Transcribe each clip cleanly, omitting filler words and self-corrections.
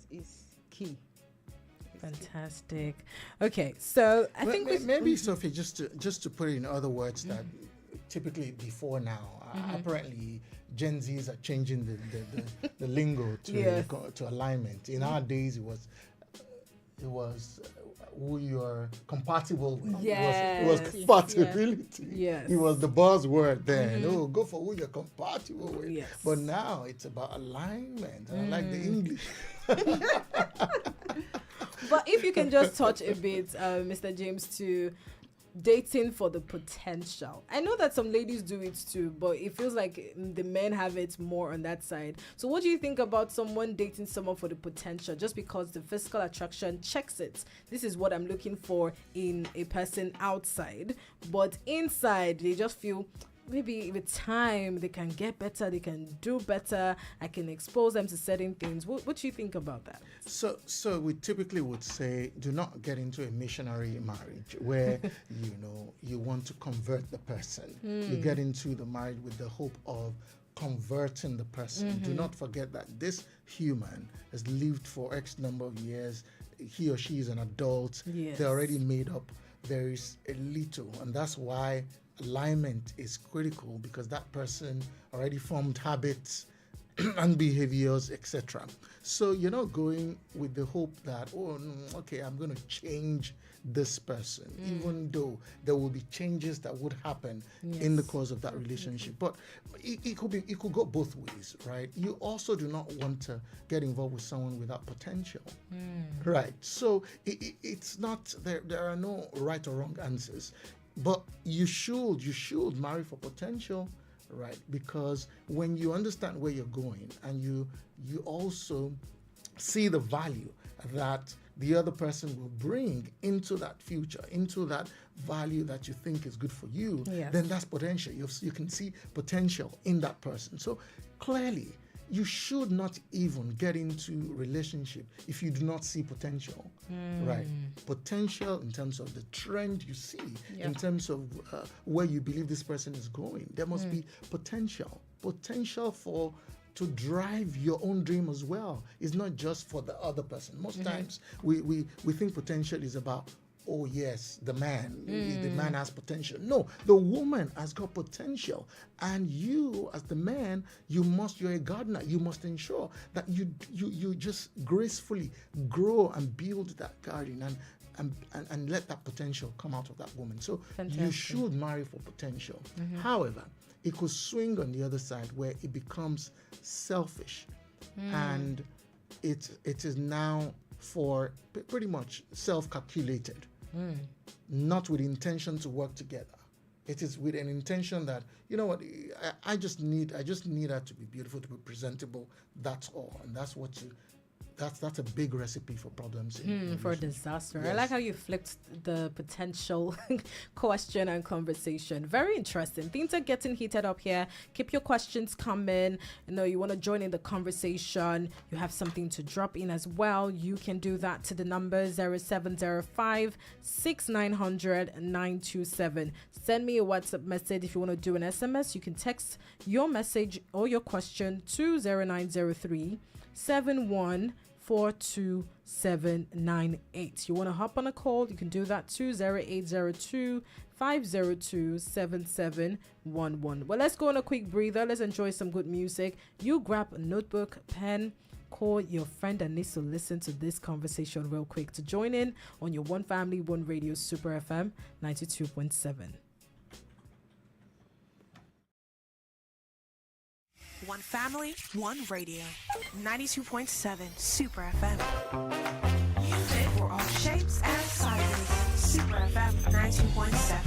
is key. Fantastic. Okay, so I think maybe Sophie, just to put it in other words, that typically before now, apparently Gen Zs are changing the lingo to Yes. to alignment. In our days, it was who you're compatible with. It was Yes. compatibility. Yes. It was the buzzword then. Oh, go for who you're compatible with. Yes. But now it's about alignment. I like the English. But if you can just touch a bit, Mr. James, to dating for the potential. I know that some ladies do it too, but it feels like the men have it more on that side. So what do you think about someone dating someone for the potential just because the physical attraction checks it? This is what I'm looking for in a person outside, but inside they just feel maybe with time they can get better, they can do better, I can expose them to certain things. What do you think about that? So we typically would say, do not get into a missionary marriage where you want to convert the person. You get into the marriage with the hope of converting the person. Do not forget that this human has lived for X number of years. He or she is an adult. Yes. They're already made up. There is a little, and that's why alignment is critical, because that person already formed habits and behaviors, etc. So you're not going with the hope that, oh, no, okay, I'm going to change this person, even though there will be changes that would happen in the course of that relationship. But it could go both ways, right? You also do not want to get involved with someone without potential, right? So it's not there. There are no right or wrong answers. But you should marry for potential, right? Because when you understand where you're going and you also see the value that the other person will bring into that future, into that value that you think is good for you, then that's potential. You can see potential in that person. So clearly, you should not even get into relationship if you do not see potential, right? Potential in terms of the trend you see, in terms of where you believe this person is going. There must be potential to drive your own dream as well. It's not just for the other person. Most times we think potential is about, oh yes, the man has potential. No, the woman has got potential, and you as the man, you're a gardener. You must ensure that you just gracefully grow and build that garden and let that potential come out of that woman. So you should marry for potential. However, it could swing on the other side where it becomes selfish, and it is now for pretty much self-calculated, not with intention to work together. It is with an intention that, you know what, I just need her to be beautiful, to be presentable. That's all, and that's a big recipe for problems. For disaster. Yes. I like how you flipped the potential question and conversation. Very interesting. Things are getting heated up here. Keep your questions coming. You want to join in the conversation. You have something to drop in as well. You can do that to the number 0705 6900 927. Send me a WhatsApp message. If you want to do an SMS, you can text your message or your question to 0903 714278. You want to hop on a call, you can do that to 0802 502 7711. Well, let's go on a quick breather. Let's enjoy some good music. You grab a notebook, pen, call your friend that needs to listen to this conversation real quick to join in on your One Family, One Radio Super FM 92.7. One family, one radio. 92.7 Super FM. Music for all shapes and sizes. Super FM 92.7.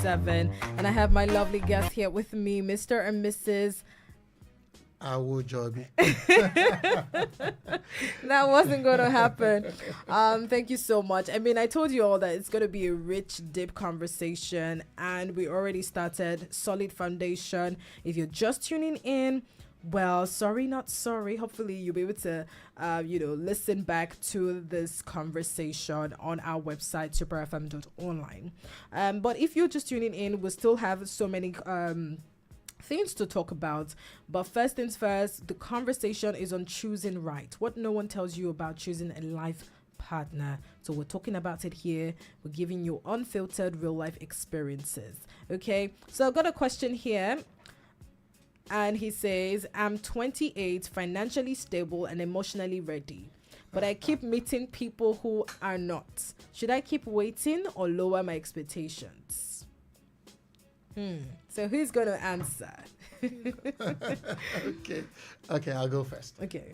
90.7. And I have my lovely guest here with me, Mr. and Mrs. Awojobi. That wasn't going to happen. Thank you so much. I mean, I told you all that it's going to be a rich, deep conversation, and we already started solid foundation. If you're just tuning in, well, sorry, not sorry. Hopefully, you'll be able to, listen back to this conversation on our website, superfm.online. But if you're just tuning in, we'll still have so many things to talk about. But first things first, the conversation is on choosing right. What no one tells you about choosing a life partner. So we're talking about it here. We're giving you unfiltered real life experiences. Okay, so I've got a question here. And he says, I'm 28, financially stable and emotionally ready, but I keep meeting people who are not. Should I keep waiting or lower my expectations? So who's going to answer? Okay, I'll go first. Okay.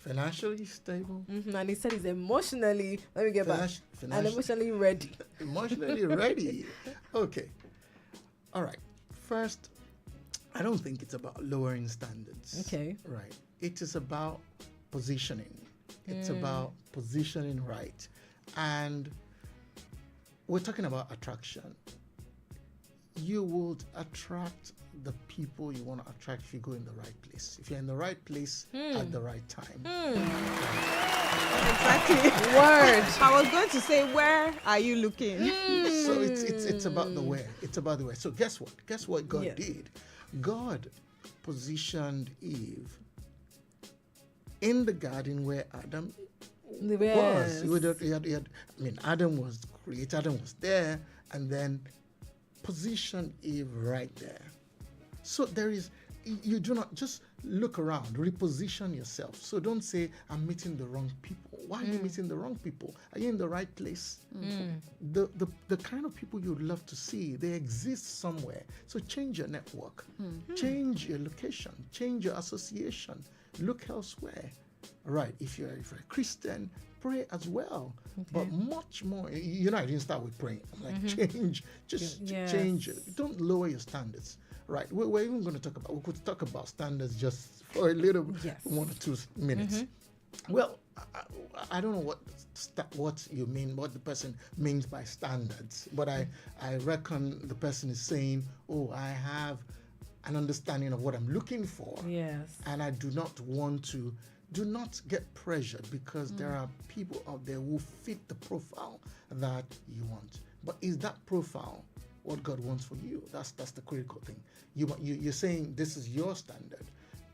Financially stable. And he said he's emotionally, let me get back, and emotionally ready. Emotionally ready. Okay. All right. First, I don't think it's about lowering standards. Okay. Right. It is about positioning. It's about positioning right. And we're talking about attraction. You would attract the people you want to attract if you go in the right place. If you're in the right place at the right time. Exactly. Word. I was going to say, where are you looking? So it's about the where. It's about the where. So guess what? Guess what God did? God positioned Eve in the garden where Adam was. Adam was created, Adam was there, and then positioned Eve right there. So you do not just look around, reposition yourself. So don't say, I'm meeting the wrong people. Why are you meeting the wrong people? Are you in the right place? The kind of people you'd love to see, they exist somewhere. So change your network, change your location, change your association, look elsewhere. Right, if you're a Christian, pray as well. But much more, I didn't start with praying. I'm like, change it. Don't lower your standards. Right, we're even going to talk about, we could talk about standards just for a little, 1 or 2 minutes. Well, I don't know what you mean, what the person means by standards, but I reckon the person is saying, I have an understanding of what I'm looking for. Yes. And I do not get pressured because there are people out there who fit the profile that you want. But is that profile what God wants for you? That's the critical thing. You're saying this is your standard.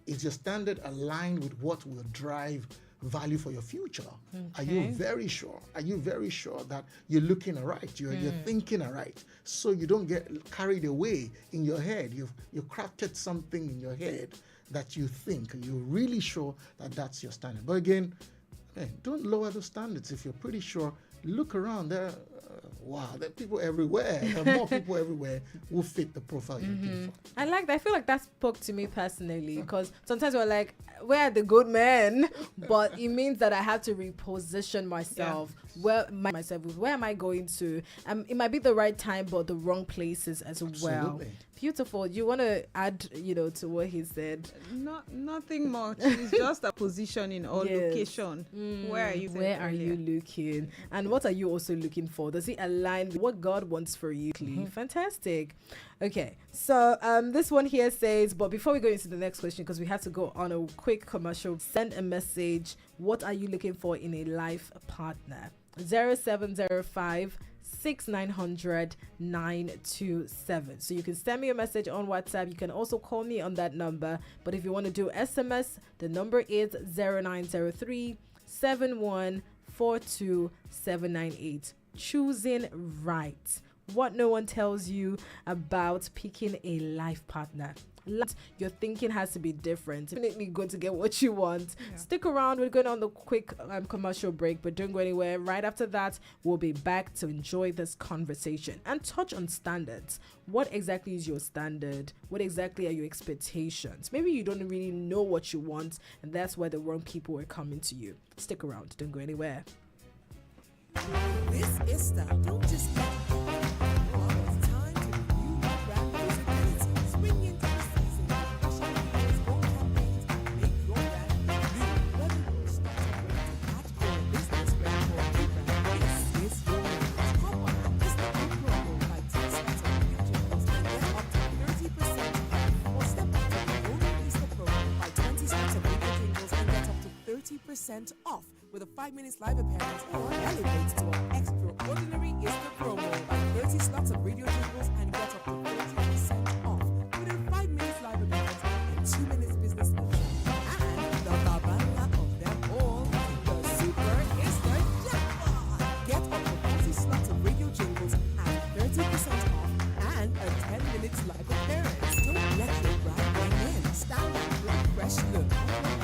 Is your standard aligned with what will drive value for your future? Are you very sure? Are you very sure that you're looking right? You're thinking right? So you don't get carried away in your head. You've crafted something in your head that you think you're really sure that that's your standard. But again, don't lower the standards. If you're pretty sure, look around. There are people everywhere. There are more people everywhere who fit the profile you're looking for. I like that. I feel like that spoke to me personally because sometimes we're like, where are the good men? But it means that I have to reposition myself. Where am I going to? It might be the right time, but the wrong places as well. Absolutely. Beautiful. You want to add, to what he said? Nothing much. It's just a positioning or location. Where are you looking? And what are you also looking for? Does it align with what God wants for you? Fantastic. Okay. So this one here says, but before we go into the next question, because we have to go on a quick commercial, send a message. What are you looking for in a life partner? 0705 6900 927. So you can send me a message on WhatsApp. You can also call me on that number. But if you want to do SMS, the number is 0903 7142 798. Choosing right. What no one tells you about picking a life partner. Your thinking has to be different. Definitely going to get what you want. Stick around. We're going on the quick commercial break, but don't go anywhere. Right after that, we'll be back to enjoy this conversation and touch on standards. What exactly is your standard? What exactly are your expectations? Maybe you don't really know what you want, and that's why the wrong people are coming to you. Stick around. Don't go anywhere. This is the Don't Just It's time 30% off with a 5 minutes live appearance or elevate to our extraordinary Easter promo. Buy 30 slots of radio jingles and get up to 30% off with a 5 minutes live appearance and 2 minutes business intro. And the babala of them all, the Super Easter Jackpot. Get up to 40 slots of radio jingles and 30% off and a 10 minutes live appearance. Don't let your brand bring in. Stand back with a fresh look.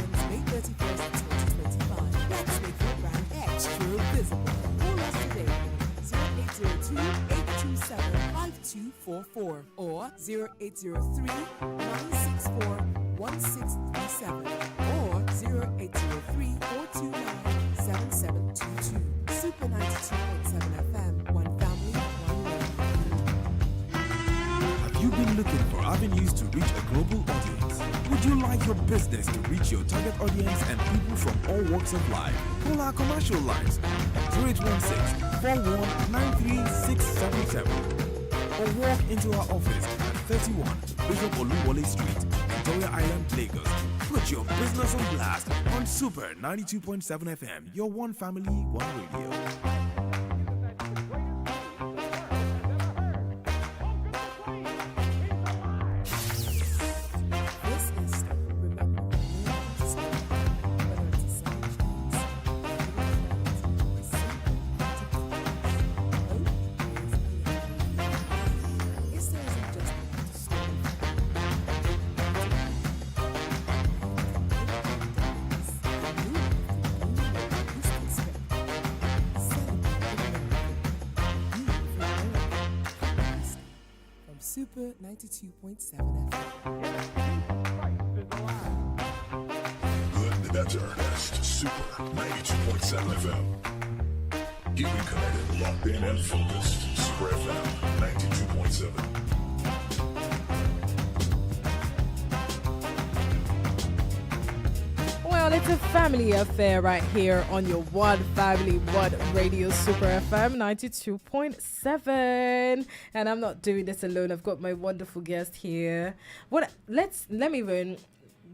Ends May 31st, 2025. Let's make your brand extra visible. Call us today. 0802-827-5244 or 0803-964-1637 or 0803-429-7722. Super 92.7 FM. One family, one radio. Have you been looking for avenues to reach a global audience? Would you like your business to reach your target audience and people from all walks of life? Call our commercial lines 0816-4193-677 or walk into our office at 31 Bishop Oluwole Street, Victoria Island, Lagos. Put your business on blast on Super 92.7 FM, your one family, one radio. Super 92.7 FM. Good, that's Ernest. Super 92.7 FM. Keeping connected, locked in and focused. Super FM 92.7. Well, it's a family affair right here on your One Family, One Radio, Super FM 92.7. And I'm not doing this alone. I've got my wonderful guest here. Let me even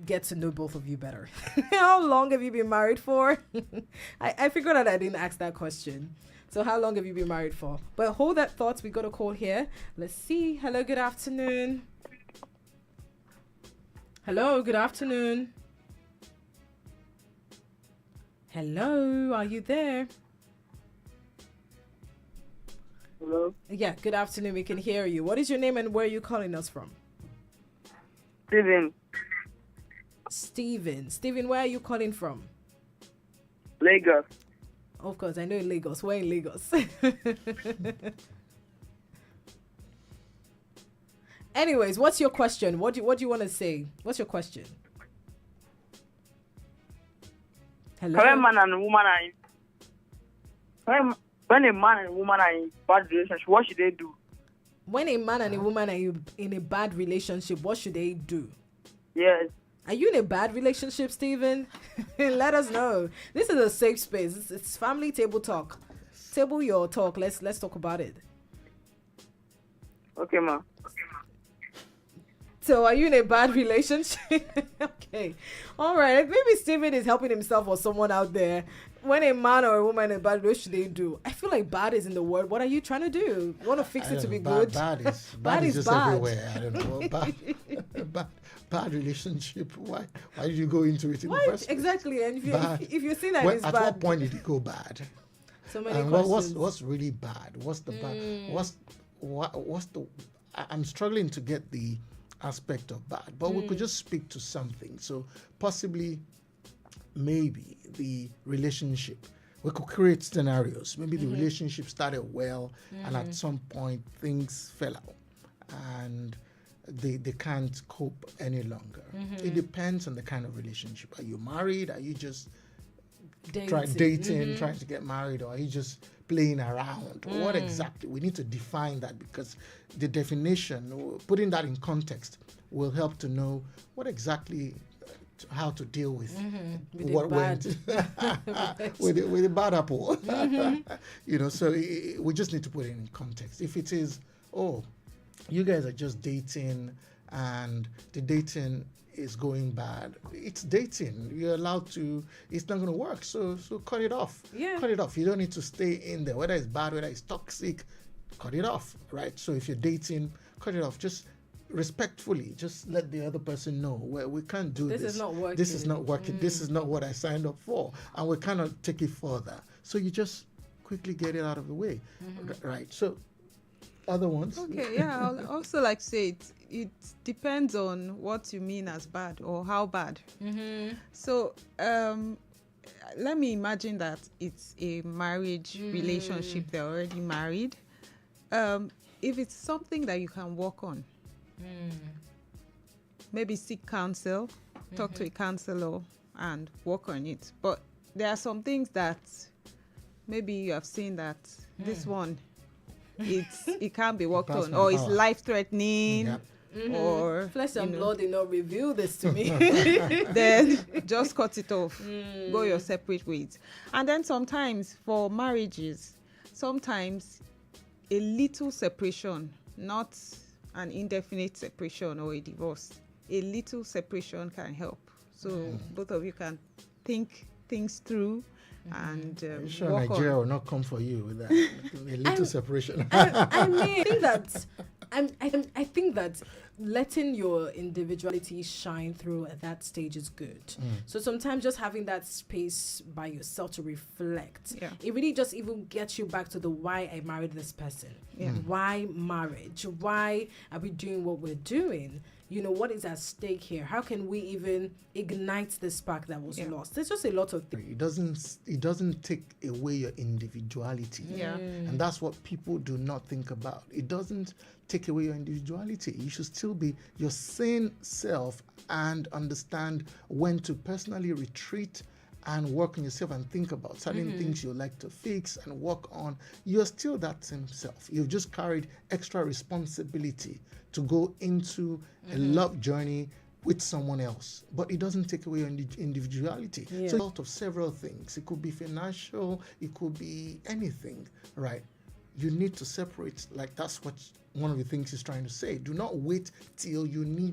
get to know both of you better. How long have you been married for? I figured out I didn't ask that question. So how long have you been married for? But hold that thought. We got a call here. Let's see. Hello, good afternoon. Hello, good afternoon. Hello, are you there? Hello? Yeah, good afternoon. We can hear you. What is your name and where are you calling us from? Steven. Steven, where are you calling from? Lagos. Of course, I know in Lagos. We're in Lagos. Anyways, what's your question? What do you want to say? What's your question? Hello? When a man and a woman when a man and a woman are in bad relationship, what should they do? When a man and a woman are in a bad relationship, what should they do? Yes. Are you in a bad relationship, Steven? Let us know. This is a safe space. It's family table talk. Table your talk. Let's talk about it. Okay, ma. So are you in a bad relationship? Okay. All right. Maybe Steven is helping himself or someone out there. When a man or a woman in a bad, what should they do? I feel like bad is in the word. What are you trying to do? You want to fix it to be good? Bad is just bad. everywhere. I don't know. Bad relationship. Why did you go into it in the first place? Exactly. And if you see that it's at bad. what point did it go bad? So many and questions. what's really bad? What's the bad? What's the? I'm struggling to get the aspect of bad, but we could just speak to something. So possibly, maybe the relationship, we could create scenarios. Maybe the relationship started well, and at some point things fell out, and they can't cope any longer. It depends on the kind of relationship. Are you married? Are you just dating, trying to get married, or are you just playing around? What exactly? We need to define that, because the definition, putting that in context, will help to know what exactly, how to deal with what went with the bad apple. So we just need to put it in context. If it is, you guys are just dating and the dating is going bad, it's dating. You're allowed to. It's not going to work. So cut it off. Yeah. Cut it off. You don't need to stay in there. Whether it's bad, whether it's toxic, cut it off. Right. So if you're dating, cut it off. Just respectfully, just let the other person know, well, we can't do this. This is not working. This is not working. This is not what I signed up for, and we cannot take it further. So you just quickly get it out of the way. Right. So other ones. Okay, yeah. I'll also like to say it depends on what you mean as bad or how bad. So let me imagine that it's a marriage relationship. They're already married. If it's something that you can work on, maybe seek counsel, talk to a counselor and work on it. But there are some things that maybe you have seen that this one, it can't be worked on, or it's life-threatening, or Flesh and blood did not reveal this to me. then just cut it off. Go your separate ways. And then sometimes for marriages, sometimes a little separation, not an indefinite separation or a divorce, a little separation can help. So both of you can think things through and I'm sure work Nigeria on. will not come for you with that. A little separation. I mean, I think that letting your individuality shine through at that stage is good. So sometimes just having that space by yourself to reflect, it really just even gets you back to the why I married this person. Why marriage? Why are we doing what we're doing? You know, what is at stake here? How can we even ignite the spark that was lost? There's just a lot of things. It doesn't take away your individuality. And that's what people do not think about. It doesn't take away your individuality. You should still be your sane self and understand when to personally retreat and work on yourself and think about certain things you like to fix and work on. You're still that same self. You've just carried extra responsibility to go into a love journey with someone else, but it doesn't take away your individuality. So out of several things, it could be financial, it could be anything, right? You need to separate. Like, that's what one of the things he's trying to say. Do not wait till you need